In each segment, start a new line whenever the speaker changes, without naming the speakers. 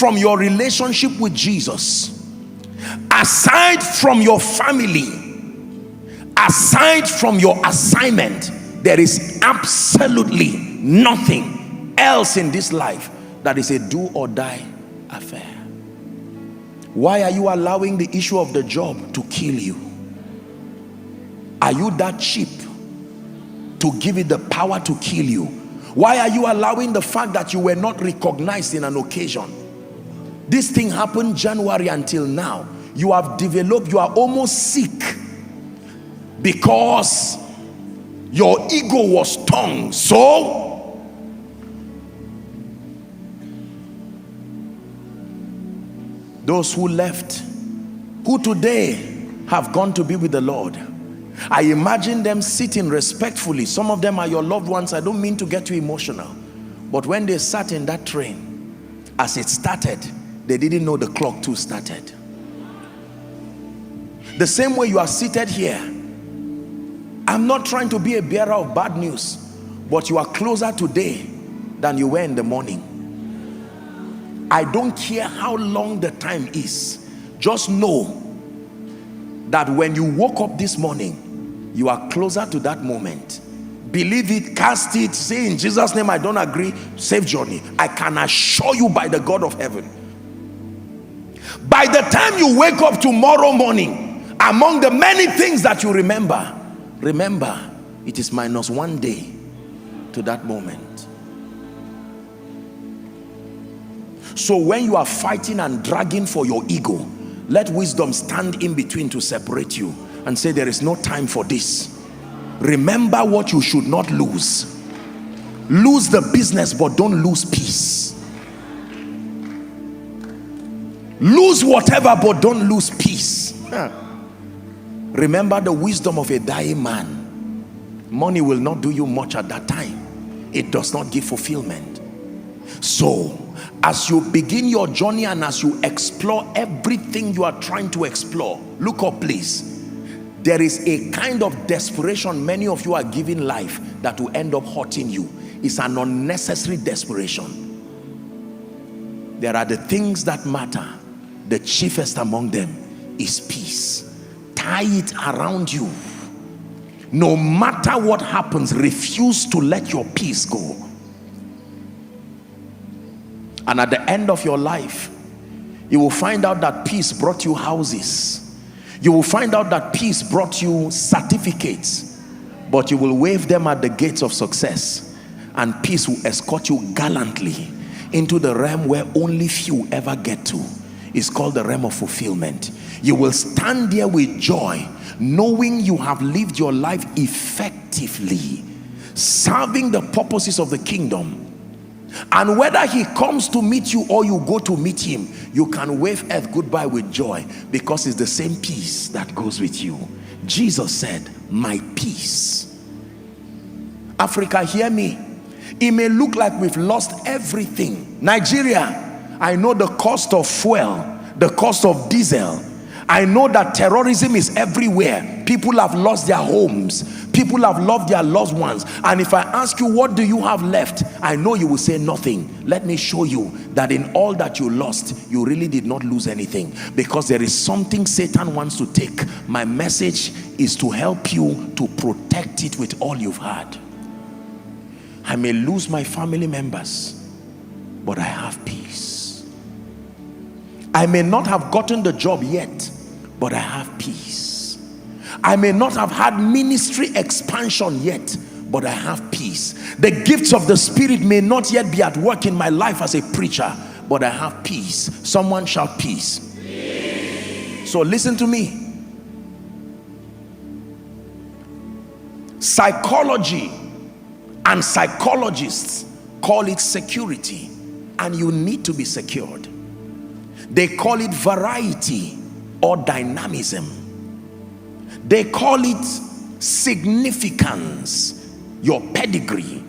from your relationship with Jesus, aside from your family, aside from your assignment, there is absolutely nothing else in this life that is a do or die affair. Why are you allowing the issue of the job to kill you? Are you that cheap to give it the power to kill you? Why are you allowing the fact that you were not recognized in an occasion? This thing happened January until now. You have developed, you are almost sick because your ego was stung. So those who left, who today have gone to be with the Lord, I imagine them sitting respectfully. Some of them are your loved ones. I don't mean to get you emotional, but when they sat in that train, as it started, they didn't know the clock too started. The same way you are seated here, I'm not trying to be a bearer of bad news, but you are closer today than you were in the morning. I don't care how long the time is. Just know that when you woke up this morning, you are closer to that moment. Believe it, cast it, say in Jesus' name, I don't agree, safe journey. I can assure you by the God of heaven, by the time you wake up tomorrow morning, among the many things that you remember, it is -1 day to that moment. So when you are fighting and dragging for your ego, let wisdom stand in between to separate you and say, there is no time for this. Remember what you should not lose. Lose the business, but don't lose peace. Lose whatever, but don't lose peace. Remember the wisdom of a dying man. Money will not do you much at that time. It does not give fulfillment. So as you begin your journey and as you explore everything you are trying to explore, look up please. There is a kind of desperation many of you are giving life that will end up hurting you. It's an unnecessary desperation. There are the things that matter. The chiefest among them is peace. Tie it around you. No matter what happens, refuse to let your peace go. And at the end of your life, you will find out that peace brought you houses. You will find out that peace brought you certificates, but you will wave them at the gates of success, and peace will escort you gallantly into the realm where only few ever get to. It's called the realm of fulfillment. You will stand there with joy, knowing you have lived your life effectively, serving the purposes of the kingdom. And whether he comes to meet you or you go to meet him, you can wave earth goodbye with joy, because it's the same peace that goes with you. Jesus said, my peace. Africa, hear me. It may look like we've lost everything. Nigeria, I know the cost of fuel, the cost of diesel. I know that terrorism is everywhere. People have lost their homes. People have lost their loved ones. And if I ask you, what do you have left? I know you will say nothing. Let me show you that in all that you lost, you really did not lose anything, because there is something Satan wants to take. My message is to help you to protect it with all you've had. I may lose my family members, but I have peace. I may not have gotten the job yet, but I have peace. I may not have had ministry expansion yet, but I have peace. The gifts of the Spirit may not yet be at work in my life as a preacher, but I have peace. Someone shout peace. Peace. So listen to me. Psychology and psychologists call it security, and you need to be secured. They call it variety or dynamism. They call it significance, your pedigree.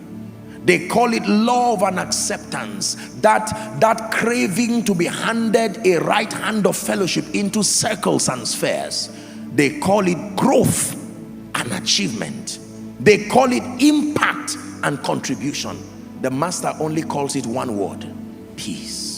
They call it love and acceptance, that craving to be handed a right hand of fellowship into circles and spheres. They call it growth and achievement. They call it impact and contribution. The master only calls it one word: peace.